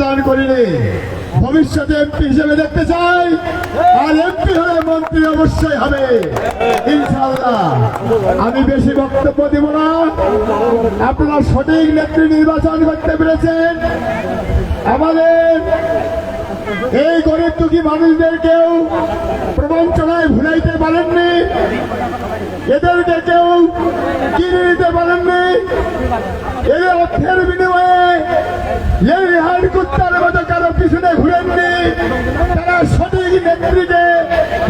দান করিনি, ভবিষ্যতে এমপি হিসেবে দেখতে চাই, আর এমপি হলে মন্ত্রী অবশ্যই হবে ইনশাআল্লাহ। আমি বেশি বক্তব্য দিব না, আপনারা সঠিক নেত্রী নির্বাচন করতে পেরেছেন। আমাদের এই গরিব দুঃখী মানুষদেরকেও প্রবঞ্চনায় ভুলাইতে পারেননি, এদেরকে কেউ কিনে নিতে পারেননি, এদের অর্থের বিনিময়ে লেলিহান কুত্তার মতো কারো পিছনে ঘুরেননি। তারা সঠিক নেত্রীকে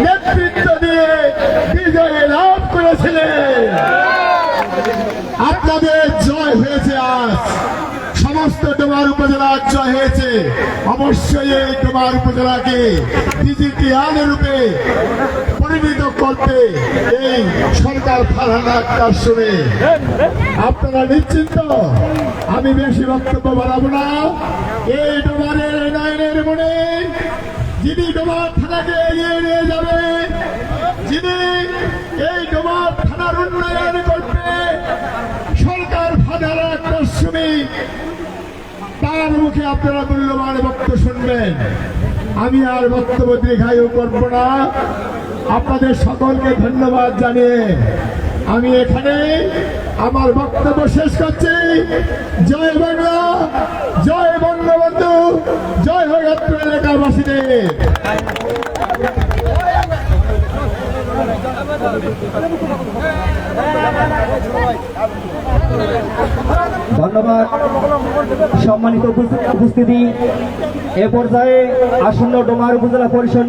নেতৃত্ব দিয়ে বিজয় লাভ করেছিলেন। আপনাদের জয় হয়েছে, আজ সমস্ত ডোমার উপজেলার জয় হয়েছে। অবশ্যই এই ডোমার উপজেলাকে ডিজিটাল রূপে পরিণত করতে এই সরকার ফারহানার শুনে আপনারা নিশ্চিন্ত। আমি বেশি বক্তব্য বাড়াবো না। এই ডোমারের উন্নয়নের মনে যিনি ডোমার থানাকে এগিয়ে নিয়ে যাবে, যিনি এই ডোমার থানার উন্নয়ন করবে, সরকার ফারহানার পশ্চিমী, তার মুখে আপনারা মূল্যবান বক্তব্য শুনবেন। আমি আর বক্তব্য দীর্ঘায়ু করব না। আপনাদের সকলকে ধন্যবাদ জানিয়ে আমি এখানে আমার বক্তব্য শেষ করছি। জয় বাংলা, জয় বঙ্গবন্ধু, জয় হোক অত্র এলাকাবাসীদের। ধন্যবাদ। সম্মানিত উপস্থিতি, এ পর্যায়ে আসন্ন ডোমার উপজেলা পরিষদ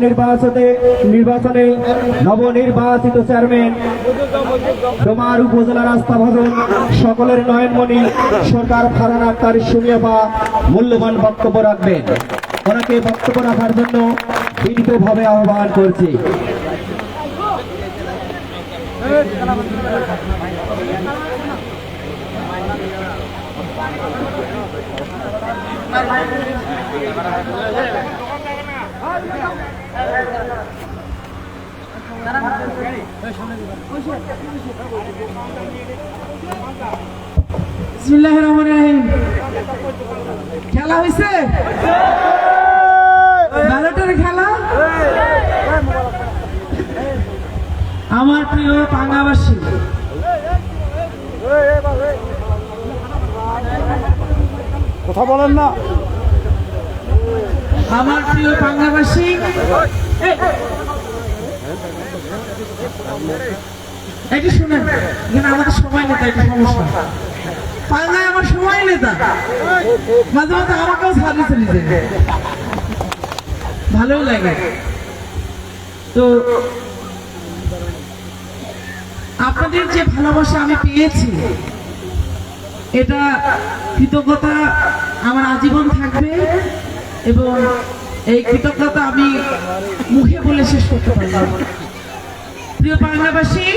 নির্বাচনে নবনির্বাচিত চেয়ারম্যান, ডোমার উপজেলার আস্থাভাজন, সকলের নয়নমণি সরকার ফারহানা আক্তার সুমিয়াপা মূল্যবান বক্তব্য রাখবেন। ওনাকে বক্তব্য রাখার জন্য বিনীতভাবে আহ্বান করছি। বিসমিল্লাহির রহমানির রহিম। খেলা হয়েছে, ব্যালটের খেলা। আমার প্রিয় পাঙ্গাবাসী, কথা বলেন না। আমার প্রিয় পাঙ্গাবাসী, এটি শুনেন, এখানে আমাদের সময় নেতা, এটা সমস্যা। পাঙ্গায় আমার সময় নেতা, মাঝে মাঝে আমাকেও সার্ভিস নিতে ভালোই লাগে। তো আপনাদের যে ভালোবাসা আমি পেয়েছি, এটা কৃতজ্ঞতা আমার আজীবন থাকবে, এবং এই কৃতজ্ঞতা আমি মুখে বলে শেষ করতে পারব না। প্রিয় বাংলাবাসী,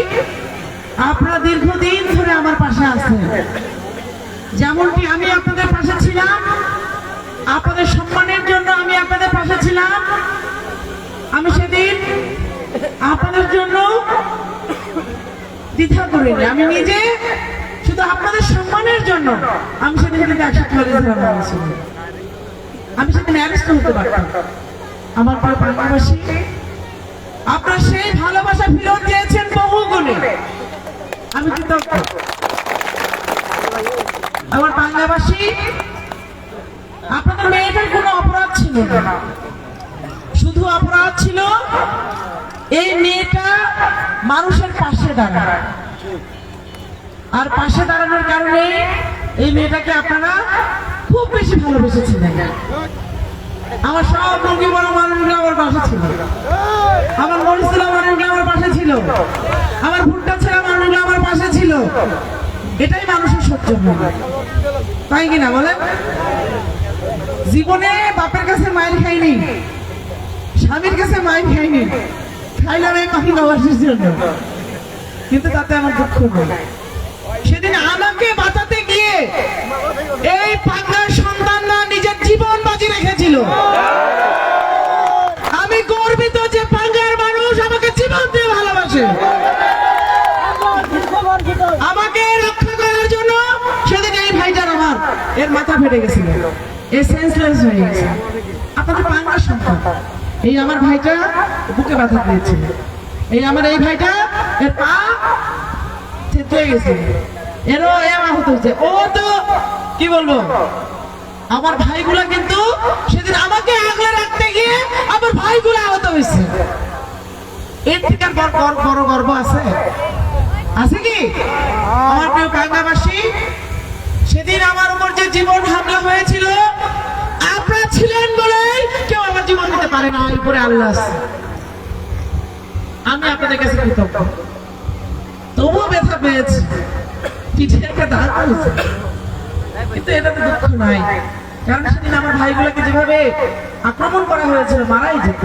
আপনারা দীর্ঘদিন ধরে আমার পাশে আছেন। যেমনটি আমি আপনাদের পাশে ছিলাম, আপনাদের সম্মানের জন্য আমি আপনাদের পাশে ছিলাম। আমি সেদিন আপনাদের জন্য দ্বিধা করিনি, আমি নিজে শুধু আপনাদের সম্মানের জন্য আমি সেদিন কিন্তু 140 ছিলাম। আমি সেদিন অ্যারেস্ট হতে পারতাম। আমার প্রিয় বাংলাবাসী, আপনারা সেই ভালোবাসা ফিরত দিয়েছেন বহু গুণে, আমি কৃতজ্ঞ। আমার বাংলাবাসী, আপনাদের মেয়েটার কোনো অপরাধ ছিল না, শুধু অপরাধ ছিল এই মেয়েটা মানুষের পাশে দাঁড়ায়। আর পাশে দাঁড়ানোর কারণে এই মেয়েটাকে আপনারা খুব বেশি ভালোবেসেছিলেন। আমার সব মুরগি বড় মানুষগুলো আমার পাশে ছিল, আমার মরিচুলা মানুষগুলো আমার পাশে ছিল, আমার ভুট্টা ছেড়া মানুষগুলো আমার পাশে ছিল। এটাই মানুষের সহ্য হয়, তাই কিনা বলেন? জীবনে বাপের কাছে মাইর খাইনি, স্বামীর কাছে মাইর খাইনি, খাইলাম এই পাঙ্গাবাসীর জন্য, কিন্তু তাতে আমার দুঃখ নেই। সেদিন আমাকে বাঁচাতে গিয়ে এই পাঙ্গার সন্তানরা নিজের জীবন বাজি রেখেছিল। আমি গর্বিত যে পাঙ্গার মানুষ আমাকে জীবন দিয়ে ভালোবাসে। আমাকে রক্ষা করার জন্য সেদিন এই ভাইটার আমার এর মাথা ফেটে গেছিল। সেন্সলেস হয়ে গেছে। আপনাদের পাঙ্গা সন্তান, এই আমার ভাইটা বুকে ব্যথা পেয়েছে, এই আমার এই ভাইটা এর পা থেতলে গেছে, এরও আহত হয়েছে। ও তো কি বলবো, আমার ভাইগুলা কিন্তু সেদিন আমাকে আগলে রাখতে গিয়ে আমার ভাইগুলা আহত হয়েছে। এর থেকে আর বড় গর্ব আছে? আছে কি? আমার প্রিয় পাঙ্গাবাসী, সেদিন আমার উপর যে জীবন হামলা হয়েছিল, আপনারা ছিলেন বলে কেউ আমার জীবন দিতে পারে না, উপরে আল্লাহ আছে। আমি আপনাদের কাছে কৃতজ্ঞ। তবুও ব্যথা পেয়েছি, পিঠে একটা দাগ হয়েছে, কিন্তু এটাতে দুঃখ নাই, কারণ সেদিন আমার ভাইগুলোকে যেভাবে আক্রমণ করা হয়েছিল মারাই যেত।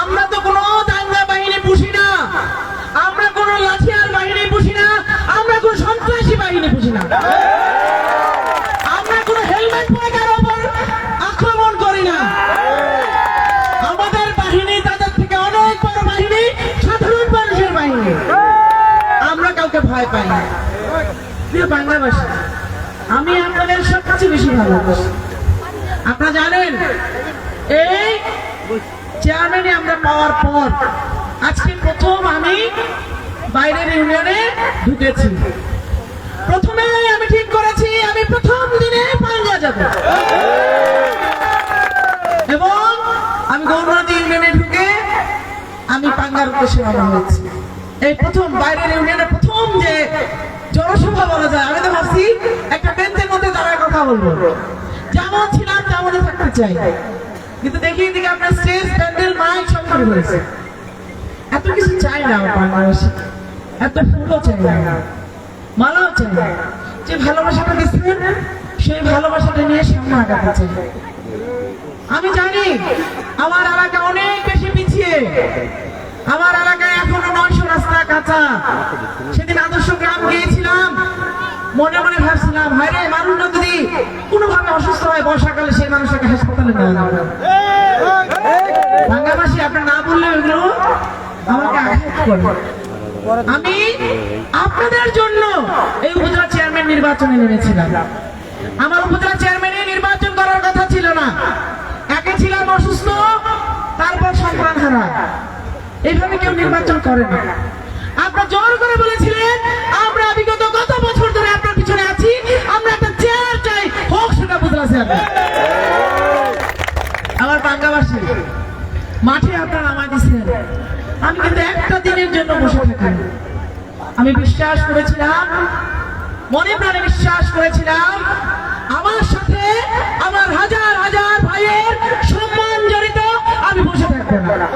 আমরা তো কোনো দাঙ্গা বাহিনী পুষি না, আমরা কোনো লাঠিয়ার বাহিনী পুষি না, আমরা কোনো সন্ত্রাসী বাহিনী পুষি না, আমরা কোনো হেলমেট পরে কারো উপর আক্রমণ করি না। আমাদের বাহিনী তাদের থেকে অনেক বড় বাহিনী, সাধারণ মানুষের বাহিনী। আমরা কাউকে ভয় পাই না। প্রিয় বাংলাবাসী, আমি আপনাদের সবচেয়ে বেশি ভালোবাসি। আপনারা জানেন, এই চেয়ারম্যানে আমরা পাওয়ার পর আজকে প্রথম আমি বাইরের ইউনিয়নে ঢুকেছি। প্রথমে আমি ঠিক করেছি আমি প্রথম দিনে পাঙ্গা যাব, এবং আমি গৌরনদী ইউনিয়নে ঢুকে আমি পাঙ্গার উদ্দেশ্যে রওনা হয়েছি। এই প্রথম বাইরের ইউনিয়নে প্রথম যে জনসভা বলা যায়, আমি তো ভাবছি একটা বেঞ্চের মধ্যে দাঁড়ায় কথা বলবো, যেমন ছিলাম তেমনই থাকতে চাই, কিন্তু দেখি এদিকে আপনার স্টেজ, প্যান্ডেল, মাইক সব শুরু হয়েছে। এত কিছু চাই না আমার বাংলাদেশে, এত ফুলও চাই না, মালাও চাই না। যে ভালোবাসাটা দিচ্ছেন সেই ভালোবাসাটা নিয়ে সামনে আগাতে চাই। আমি জানি আমার এলাকা অনেক বেশি পিছিয়ে, আমার এলাকায় এখনো 900 রাস্তা কাঁচা। সেদিন আদর্শ গ্রাম গিয়েছিলাম, মনে মনে ভাবছিলাম, হায় রে, মানুষটা যদি কোনোভাবে অসুস্থ হয় বর্ষাকালে, সেই মানুষটাকে হাসপাতালে নেওয়া যাবে। বাংলাবাসী, আপনার না বললে ওইগুলো আমাকে আঘাত করে। আমি আপনাদের জন্য এই উপজেলা চেয়ারম্যান নির্বাচনে নেমেছিলাম। আমার উপজেলা চেয়ারম্যানে নির্বাচন করার কথা ছিল না, একে ছিলাম অসুস্থ, তারপর সন্তান হারা, এইভাবে কেউ নির্বাচন করে না। আপনারা জোর করে বলেছিলেন, আমরা বিগত কত বছর ধরে আপনার পিছনে আছি, আমরা একটা চেয়ার চাই, হোক সেটা উপজেলা চেয়ারম্যান। আমার বাংলাবাসী, মাঠে আপনারা নামায় দিচ্ছেন, আমি কিন্তু একটা দিনের জন্য বসে থাকি। আমি বিশ্বাস করেছিলাম, মনে প্রাণে বিশ্বাস করেছিলাম, আমার সাথে আমার হাজার হাজার ভাইয়ের সম্মান জড়িত, আমি বসে থাকবো না।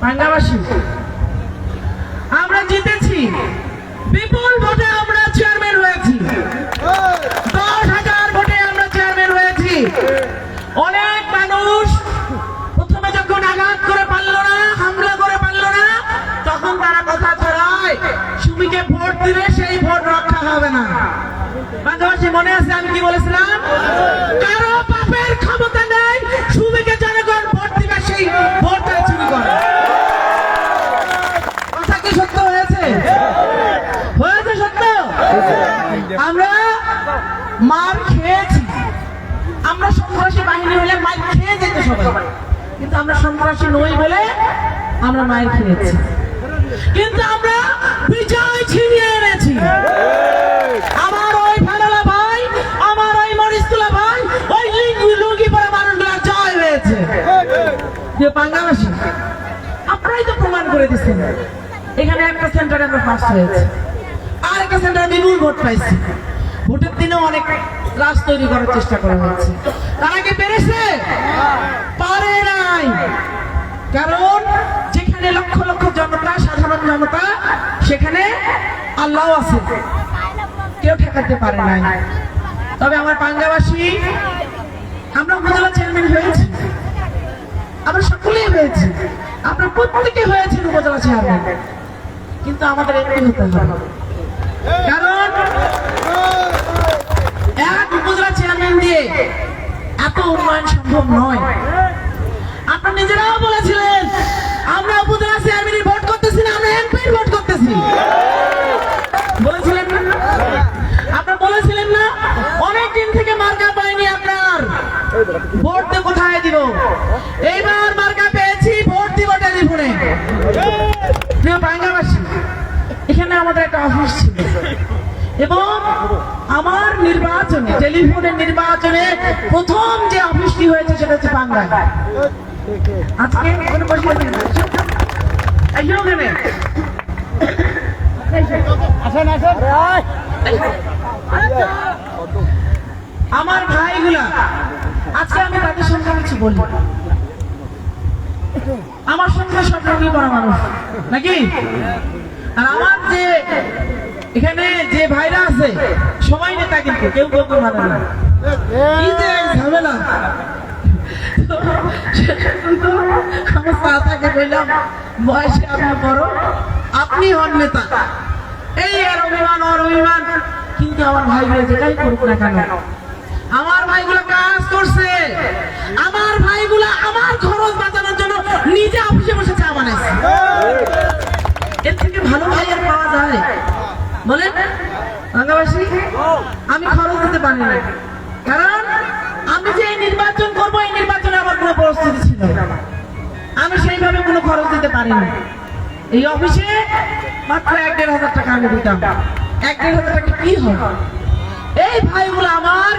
বাংলাবাসী, আমরা জিতেছি, বিপুল ভোটে আমরা চেয়ারম্যান হয়েছি, 10,000 ভোটে আমরা চেয়ারম্যান হয়েছি। অনেক মানুষ প্রথমে যখন আঘাত করে পারলো না, হামলা করে পারলো না, তখন তারা কথা ছড়ায়, সুমিকে ভোট দিলে সেই ভোট রক্ষা হবে না। বাংলাবাসী, মনে আছে আমি কি বলেছিলাম? কারো পাপের ক্ষমতা নেই, সুমিকে জনগণ ভোট দিবে, সেই ভোটটা চুরি করে। কথা কি সত্য হয়েছে? হয়েছে সত্য? আমরা মার খেয়েছি, আমরা সন্ত্রাসী বাহিনী হলে মার খেয়ে যেত সবাই, কিন্তু আমরা সন্ত্রাসী নই বলে আমরা মায়ের খেয়েছি, কিন্তু আমরা বিজয় ছিনিয়ে এনেছি। আমার ওই ফানালা ভাই, আমার ওই মরিচতুলা ভাই, ওই লুঙ্গি পরা মানুষগুলা জয় হয়েছে। যে বাংলাদেশী, আপনারাই তো প্রমাণ করে দিচ্ছেন, এখানে একটা সেন্টারে আমরা ফার্স্ট হয়েছি, আর একটা সেন্টারে বিপুল ভোট পাইছি। ভোটের দিনেও অনেক রাজ তৈরি করার চেষ্টা করা হয়েছে, তারা কি পেরেছে? পারে নাই। কারণ যেখানে লক্ষ লক্ষ জনতা, সাধারণ জনতা, সেখানে আল্লাহ আছে, কেউ ঠেকাতে পারে নাই। তবে আমার পাঙ্গাবাসী, আমরা উপজেলা চেয়ারম্যান হয়েছি, আমরা সকলেই হয়েছি, আমরা প্রত্যেকে হয়েছি উপজেলা চেয়ারম্যান, কিন্তু আমাদের একটি হতে হবে। কারণ এক উপজেলা চেয়ারম্যান দিয়ে এত উন্নয়ন সম্ভব নয়। আপনারা নিজেরাও বলেছিলেন, আমরা উপজেলা চেয়ারম্যানের ভোট করতেছি না, আমরা এমপির ভোট করতেছি, বলেছিলেন না? আপনারা বলেছিলেন না? অনেক দিব। এইবার মার্কা পেয়েছি, ভোট দিব টেলিফোনে। প্রিয় বাংলাবাসী, এখানে আমাদের একটা অফিস ছিল এবং আমার নির্বাচনে, টেলিফোনের নির্বাচনে প্রথম যে অফিসটি হয়েছে সেটা হচ্ছে বাংলায়। আজকে ওখানে বসে আছেন। এই যে ওখানে। আমার ভাইগুলা, আজকে আমি তাদের সঙ্গে কিছু বলি। আমার সঙ্গে সব রকমই বড় মানুষ নাকি, আর আমার যে এখানে যে ভাইরা আছে সবাই নেতা, কিন্তু কেউ কেউ মানে না। এই যে ঝামেলা, আমার চাচাকে বললাম বয়সে আপনি বড়, আপনি হন নেতা, এই আর অভিমান ওর অভিমান। কিন্তু আমার ভাইগুলো যেটাই করুক না কেন, আমার ভাইগুলো কাজ করছে। আমার ভাইগুলো আমার খরচ বাঁচানোর জন্য নিজে অফিসে বসে চা বানাইছে। এর থেকে ভালো ভাই আর পাওয়া যায় বলেন বাংলাবাসী? আমি খরচ দিতে পারি না, কারণ আমি যে নির্বাচন করবো এই নির্বাচনে আমার কোনো পরিস্থিতি ছিল না, আমি সেইভাবে কোনো খরচ দিতে পারি না। এই অফিসে মাত্র ১-১.৫ টাকা আমি দিতাম। ১-১.৫ টাকা কি হয়? এই ভাইগুলো আমার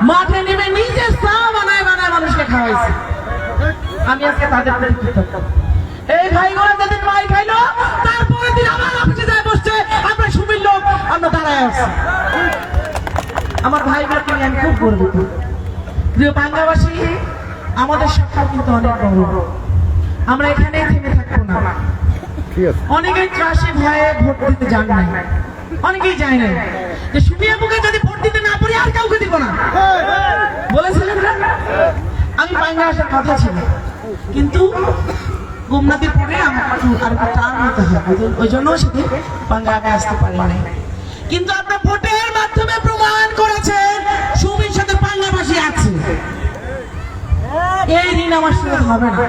মাঠে নেমে নিজে চা বানায় বানায় মানুষকে খাওয়াইছে। আমি আজকে তাদের প্রতি কৃতজ্ঞ। এই ভাইগুলো যেদিন মাই খাইলো, তারপরে দিন আমার অফিসে যায় বসছে, আমরা সুবির লোক, আমরা দাঁড়ায় আছি। আমার ভাইগুলোকে নিয়ে আমি খুব গর্বিত। প্রিয় বাংলাবাসী, আমাদের স্বপ্ন কিন্তু অনেক বড়। আমরা এখানেই থেমে থাকবো না। অনেকেই ত্রাসে ভয়ে ভোট দিতে যান নাই, অনেকেই যায় নাই যে সুমিয়া মুখে যদি ভোট দিতে না পারি আর কাউকে দিব না বলেছিলেন না? আমি পাঙ্গা আসার কথা ছিল, কিন্তু গোমনাথের পরে আমার আর একটা টার্ম নিতে হবে, ওই জন্য সেটি পাঙ্গা আগে আসতে পারি নাই। কিন্তু আপনার ভোটের মাধ্যমে প্রমাণ করেছেন সুমির সাথে পাঙ্গাবাসী আছে। এই ঋণ আমার সাথে হবে না,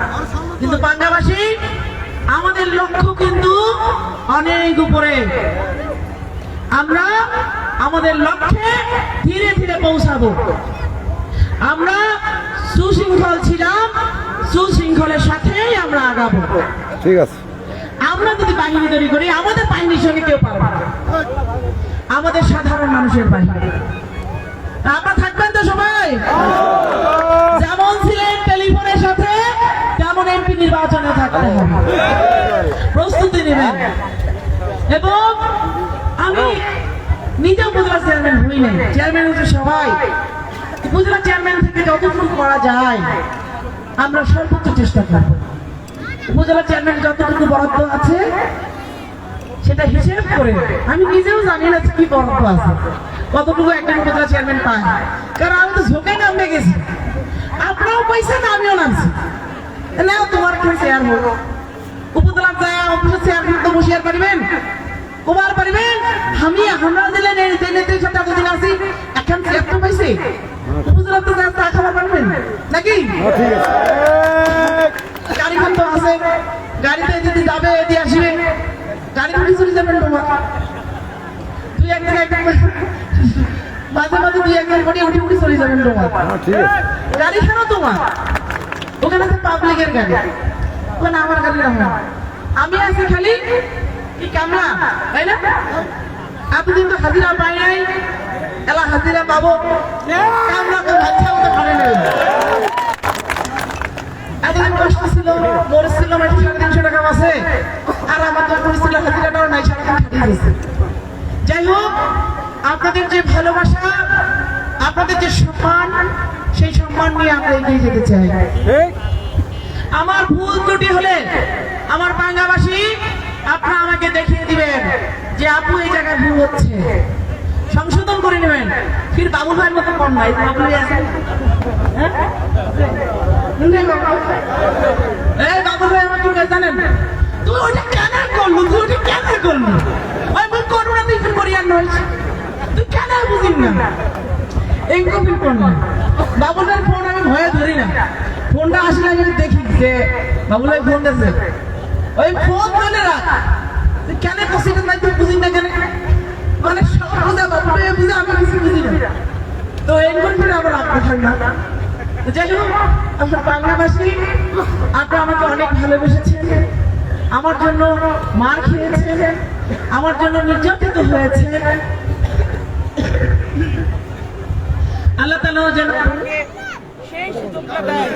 কিন্তু পাঙ্গাবাসী আমাদের লক্ষ্য কিন্তু অনেক উপরে। আমরা আমাদের লক্ষ্যে ধীরে ধীরে পৌঁছাবো। আমরা সুশৃঙ্খল ছিলাম, সুশৃঙ্খলের সাথেই আমরা আগাবো। ঠিক আছে। আমরা যদি বাহিনী তৈরি করি, আমাদের বাহিনীর সঙ্গে কেউ পারবে না, আমাদের সাধারণ মানুষের বাহিনী। আপনারা থাকবেন তো সবাই? যেমন ছিলেন টেলিফোনের সাথে, তেমন এমপি নির্বাচনে থাকতে হবে, প্রস্তুতি নেবেন। এবং আমি নিজে উপজেলা চেয়ারম্যান হই নাই, চেয়ারম্যান হচ্ছে সবাই। উপজেলা চেয়ারম্যান থেকে যতটুকু করা যায় আমরা সর্বোচ্চ চেষ্টা করব। উপজেলা চেয়ারম্যান যতটুকু বরাদ্দ আছে সেটা হিসেব করে, আমি নিজেও জানি না কি বরাদ্দ আছে, কতটুকু একজন উপজেলা চেয়ারম্যান পায়, কারণ আমি তো ঝোঁকে নামে গেছি। আপনারাও পাইছেন, আমিও নামছি। না তোমার কি চেয়ারম্যান উপজেলা যায় অফিসের চেয়ারম্যান তো বসিয়ার পারিবেন, কোবার পারিবেন? আমরা দিলেন এতদিন আছি, এখন চেয়ার তো পাইছি, উপজেলা তো চা খাবার পারবেন নাকি? গাড়ি তো আছে, গাড়িতে যদি যাবে এদিকে আসবে, গাড়ি উঠে চলে যাবেন। তোমার তুই একদিন মাঝে মাঝে ২-১ করে উঠে উঠে চলে যাবেন। তোমার গাড়ি কেন তোমার? ওখানে আছে পাবলিকের গাড়ি, ওখানে আমার গাড়ি না। আমি আছি খালি কি কামরা, তাই না? এতদিন তো হাজিরা পাই নাই, এলা হাজিরা পাবো, কামরা তো ভাবছে আমাদের ঘরে নেই। এতদিন কষ্ট ছিল, মরিচ ছিল ৩৫০ টাকা মাসে, আর আমার তো পরিস্থিতি হাজিরাটাও নাই, সারাদিন খাটিয়ে গেছে। যাই হোক, আপনাদের যে ভালোবাসা, আপনাদের যে সম্মান, সেই সম্মান নিয়ে আমরা এগিয়ে যেতে চাই। আমার ভুল ত্রুটি হলে আমার বাংলাবাসী আপনারা আমাকে দেখিয়ে দিবেন যে আপু এই জায়গায় ভুল হচ্ছে, সংশোধন করে নেবেন। ফির বাবুল ভাইয়ের মতো কম নাই, বাবুল ভাই আছে, এই বাবুল ভাই আমার কি জানেন, তুই ওটা কেন করলু, তুই ওটা কেন করলু, ওই মুখ করবো না, তুই করিয়ার নয়, তুই কেন বুঝিস না, এইগুলো ফিল কর না। বাবুল ভাইয়ের ফোন আমি ভয়ে ধরি না, ফোনটা আসলে আমি দেখি যে বাবুল ভাই ফোন দিয়েছে, ওই ফোন ধরে রাখ, তুই কেন কষিটা নাই, তুই বুঝিস না কেন, মানে সব বুঝে বাবুল ভাই বুঝে, আমি কিছু বুঝি না। তো এইগুলো ফিরে আবার আপনি থাকবে, যাই হোক, আমরা বাংলাবাসী, আপনারা আমাকে অনেক ভালোবেসেছেন, আমার জন্য মার খেয়েছেন, আমার জন্য নির্যাতিত হয়েছে। আল্লাহ তাআলা যেন সেই সুযোগটা দেয়।